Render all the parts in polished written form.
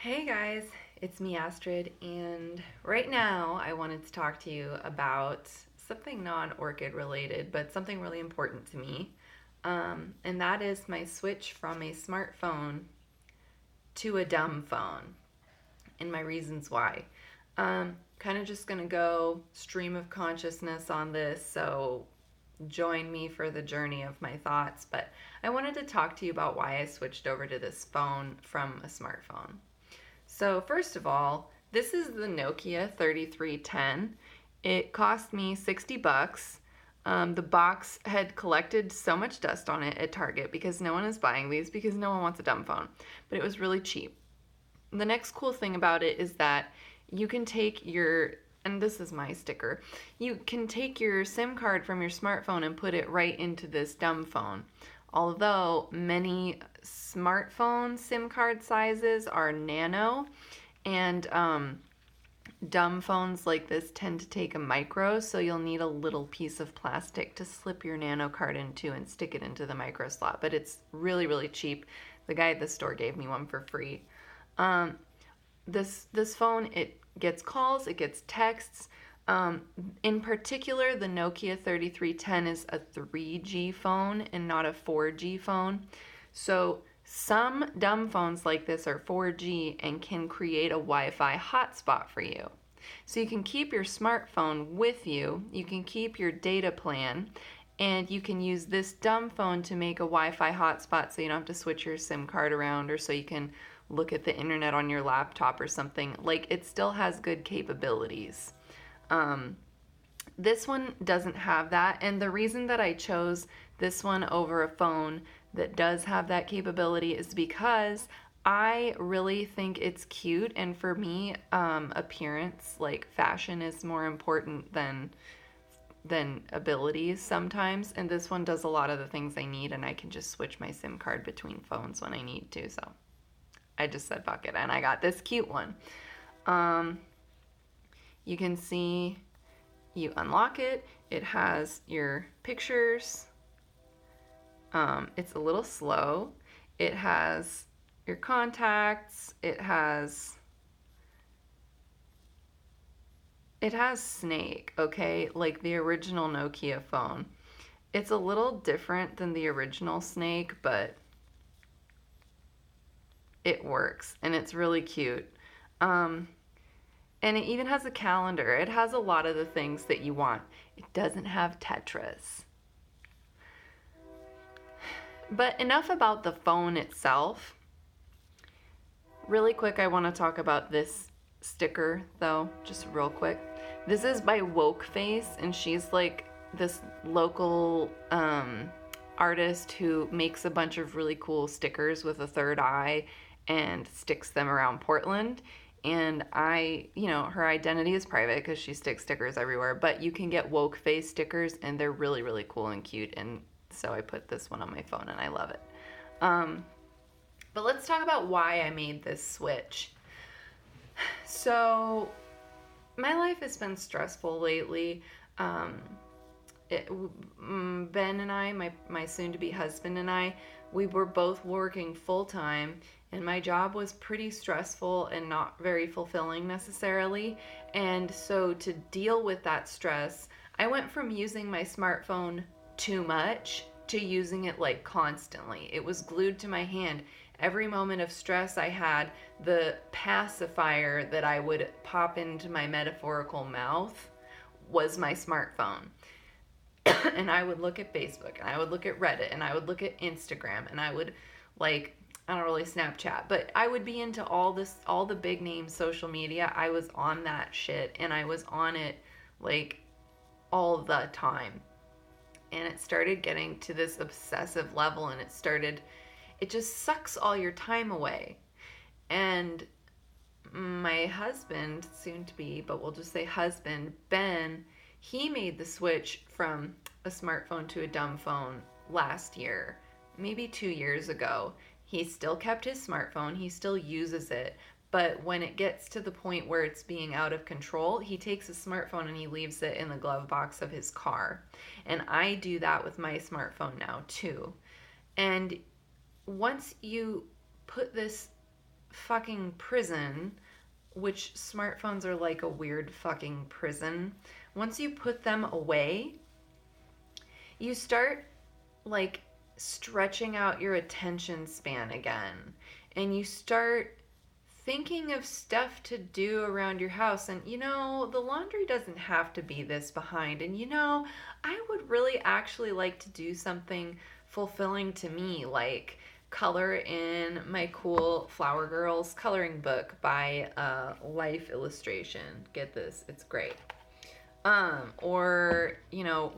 Hey guys, it's me Astrid, and right now I wanted to talk to you about something non-orchid related, but something really important to me. And that is my switch from a smartphone to a dumb phone, and my reasons why. Kind of just gonna go stream of consciousness on this, so join me for the journey of my thoughts. But I wanted to talk to you about why I switched over to this phone from a smartphone. So first of all, this is the Nokia 3310. It cost me 60 bucks. The box had collected so much dust on it at Target because no one is buying these because no one wants a dumb phone. But it was really cheap. The next cool thing about it is that you can take your, and this is my sticker, you can take your SIM card from your smartphone and put it right into this dumb phone. Although many smartphone SIM card sizes are nano, and dumb phones like this tend to take a micro, so you'll need a little piece of plastic to slip your nano card into and stick it into the micro slot. But it's really, really cheap. The guy at the store gave me one for free. Um, this phone, it gets calls, it gets texts. In particular, the Nokia 3310 is a 3G phone and not a 4G phone. So some dumb phones like this are 4G and can create a Wi-Fi hotspot for you. So you can keep your smartphone with you, you can keep your data plan, and you can use this dumb phone to make a Wi-Fi hotspot so you don't have to switch your SIM card around, or so you can look at the internet on your laptop or something. Like, it still has good capabilities. This one doesn't have that, and the reason that I chose this one over a phone that does have that capability is because I really think it's cute, and for me, appearance, like fashion, is more important than abilities sometimes, and this one does a lot of the things I need, and I can just switch my SIM card between phones when I need to. So I just said fuck it, and I got this cute one. You can see, you unlock it, it has your pictures. It's a little slow. It has your contacts. It has Snake, okay? Like the original Nokia phone. It's a little different than the original Snake, but it works, and it's really cute. And it even has a calendar. It has a lot of the things that you want. It doesn't have Tetris. But enough about the phone itself. Really quick, I want to talk about this sticker, though, just real quick. This is by Woke Face, and she's like this local artist who makes a bunch of really cool stickers with a third eye and sticks them around Portland. And her identity is private because she sticks stickers everywhere, but you can get Woke Face stickers, and they're really, really cool and cute. And so I put this one on my phone, and I love it. But let's talk about why I made this switch. So my life has been stressful lately. Ben and I, my soon-to-be husband and I, we were both working full-time, and my job was pretty stressful and not very fulfilling necessarily. And so to deal with that stress, I went from using my smartphone too much to using it like constantly. It was glued to my hand. Every moment of stress I had, the pacifier that I would pop into my metaphorical mouth was my smartphone. And I would look at Facebook, and I would look at Reddit, and I would look at Instagram, and I would, like, I don't really Snapchat, but I would be into all the big name social media. I was on that shit, and I was on it like all the time. And it started getting to this obsessive level, and it just sucks all your time away. And my husband, soon to be, but we'll just say husband, Ben, he made the switch from a smartphone to a dumb phone last year, maybe 2 years ago. He still kept his smartphone, he still uses it, but when it gets to the point where it's being out of control, he takes his smartphone and he leaves it in the glove box of his car. And I do that with my smartphone now too. And once you put this fucking prison, which smartphones are like a weird fucking prison. Once you put them away, you start like stretching out your attention span again. And you start thinking of stuff to do around your house. And the laundry doesn't have to be this behind. And I would really actually like to do something fulfilling to me, like color in my cool Flower Girls coloring book by Life Illustration. Get this, it's great. Or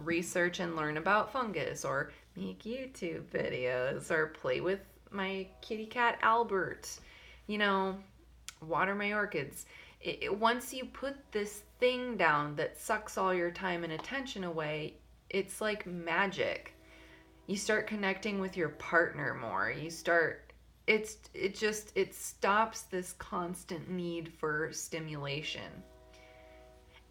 research and learn about fungus, or make YouTube videos, or play with my kitty cat Albert, water my orchids. Once you put this thing down that sucks all your time and attention away, it's like magic. You start connecting with your partner more. It stops this constant need for stimulation.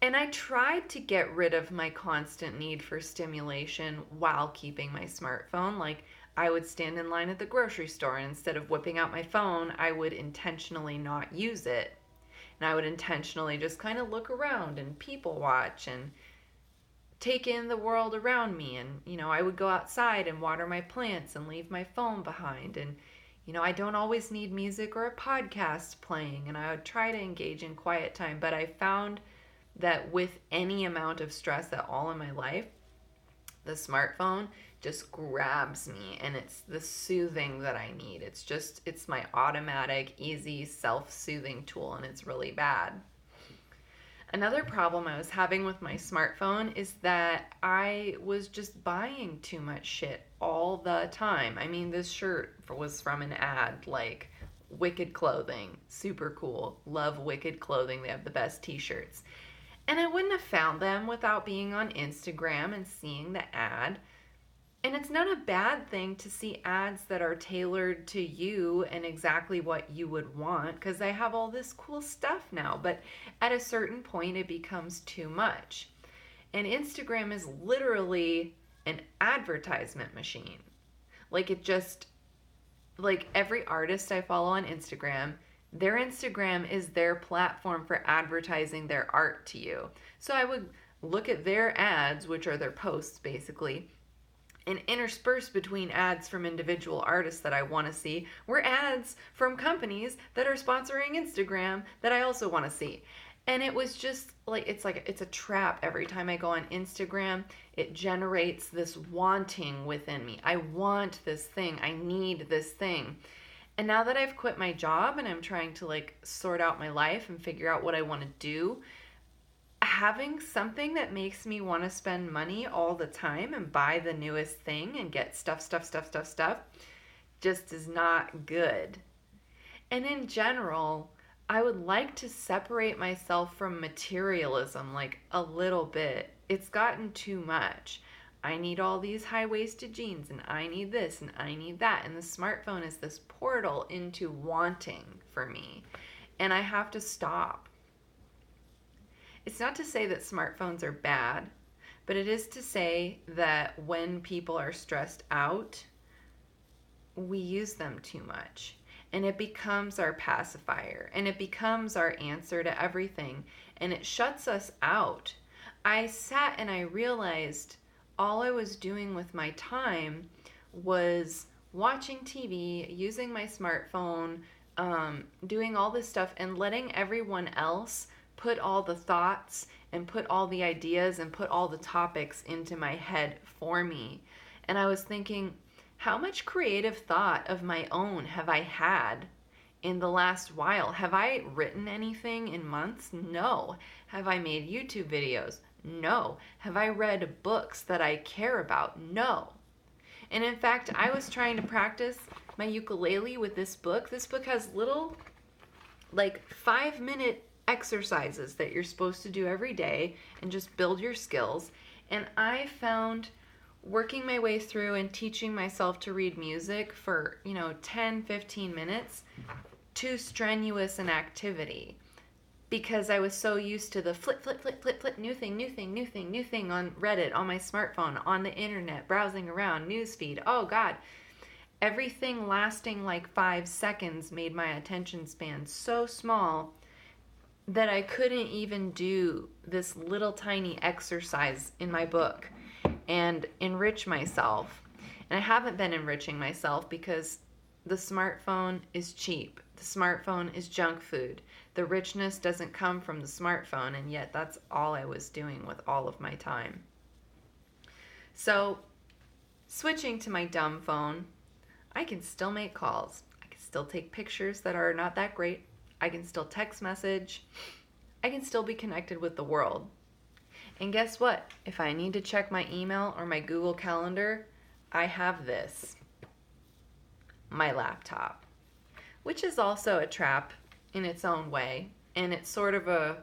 And I tried to get rid of my constant need for stimulation while keeping my smartphone. Like, I would stand in line at the grocery store, and instead of whipping out my phone, I would intentionally not use it. And I would intentionally just kind of look around and people watch and take in the world around me. And, I would go outside and water my plants and leave my phone behind. And, I don't always need music or a podcast playing. And I would try to engage in quiet time. But I found that with any amount of stress at all in my life, the smartphone just grabs me, and it's the soothing that I need. It's my automatic, easy, self-soothing tool, and it's really bad. Another problem I was having with my smartphone is that I was just buying too much shit all the time. I mean, this shirt was from an ad, like Wicked Clothing, super cool, love Wicked Clothing, they have the best t-shirts. And I wouldn't have found them without being on Instagram and seeing the ad. And it's not a bad thing to see ads that are tailored to you and exactly what you would want, because I have all this cool stuff now. But at a certain point, it becomes too much. And Instagram is literally an advertisement machine. Like every artist I follow on Instagram, their Instagram is their platform for advertising their art to you. So I would look at their ads, which are their posts basically, and interspersed between ads from individual artists that I want to see were ads from companies that are sponsoring Instagram that I also want to see. And it was just it's a trap. Every time I go on Instagram, it generates this wanting within me. I want this thing. I need this thing. And now that I've quit my job and I'm trying to sort out my life and figure out what I want to do, having something that makes me want to spend money all the time and buy the newest thing and get stuff just is not good. And in general, I would like to separate myself from materialism a little bit. It's gotten too much. I need all these high-waisted jeans, and I need this, and I need that. And the smartphone is this portal into wanting for me. And I have to stop. It's not to say that smartphones are bad, but it is to say that when people are stressed out, we use them too much. And it becomes our pacifier, and it becomes our answer to everything, and it shuts us out. I sat and I realized all I was doing with my time was watching TV, using my smartphone, doing all this stuff, and letting everyone else put all the thoughts and put all the ideas and put all the topics into my head for me. And I was thinking, how much creative thought of my own have I had in the last while? Have I written anything in months? No. Have I made YouTube videos? No. Have I read books that I care about? No. And in fact, I was trying to practice my ukulele with this book. This book has little 5-minute exercises that you're supposed to do every day and just build your skills. And I found working my way through and teaching myself to read music for 10, 15 minutes too strenuous an activity, because I was so used to the flip, new thing on Reddit, on my smartphone, on the internet, browsing around, newsfeed. Oh God. Everything lasting like 5 seconds made my attention span so small that I couldn't even do this little tiny exercise in my book and enrich myself. And I haven't been enriching myself because the smartphone is cheap. The smartphone is junk food. The richness doesn't come from the smartphone, and yet that's all I was doing with all of my time. So, switching to my dumb phone, I can still make calls. I can still take pictures that are not that great. I can still text message. I can still be connected with the world. And guess what? If I need to check my email or my Google Calendar, I have this, my laptop, which is also a trap in its own way. And it's sort of a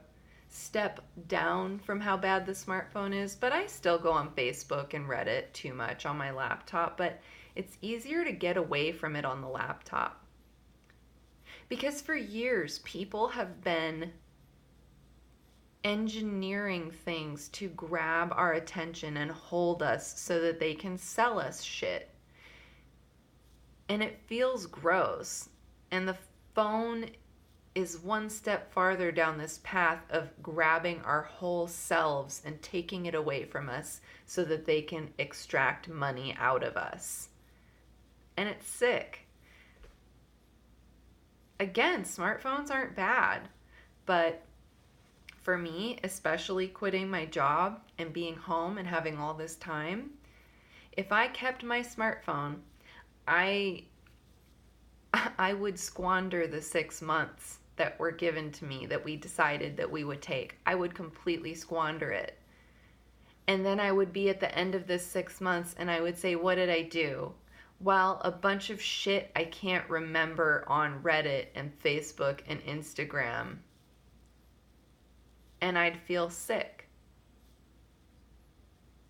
step down from how bad the smartphone is, but I still go on Facebook and Reddit too much on my laptop, but it's easier to get away from it on the laptop. Because for years, people have been engineering things to grab our attention and hold us so that they can sell us shit. And it feels gross. And the phone is one step farther down this path of grabbing our whole selves and taking it away from us so that they can extract money out of us. And it's sick. Again, smartphones aren't bad, but for me, especially quitting my job and being home and having all this time, if I kept my smartphone, I would squander the 6 months that were given to me that we decided that we would take. I would completely squander it. And then I would be at the end of this 6 months and I would say, what did I do? Well, a bunch of shit I can't remember on Reddit and Facebook and Instagram. And I'd feel sick.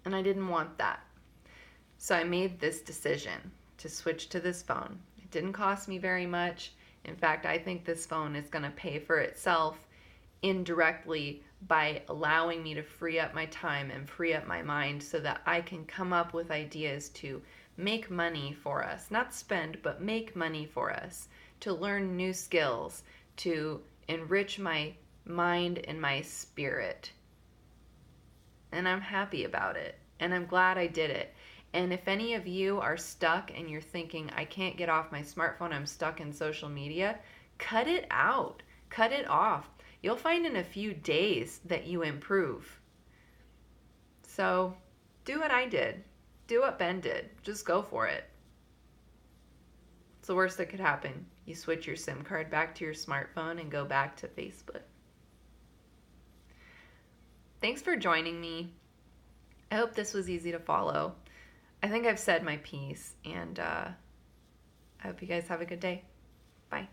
And I didn't want that. So I made this decision to switch to this phone. It didn't cost me very much. In fact, I think this phone is going to pay for itself indirectly by allowing me to free up my time and free up my mind so that I can come up with ideas to make money for us. Not spend, but make money for us. To learn new skills, to enrich my mind and my spirit. And I'm happy about it. And I'm glad I did it. And if any of you are stuck and you're thinking, I can't get off my smartphone, I'm stuck in social media, cut it out. Cut it off. You'll find in a few days that you improve. So do what I did. Do what Ben did. Just go for it. It's the worst that could happen. You switch your SIM card back to your smartphone and go back to Facebook. Thanks for joining me. I hope this was easy to follow. I think I've said my piece, and I hope you guys have a good day. Bye.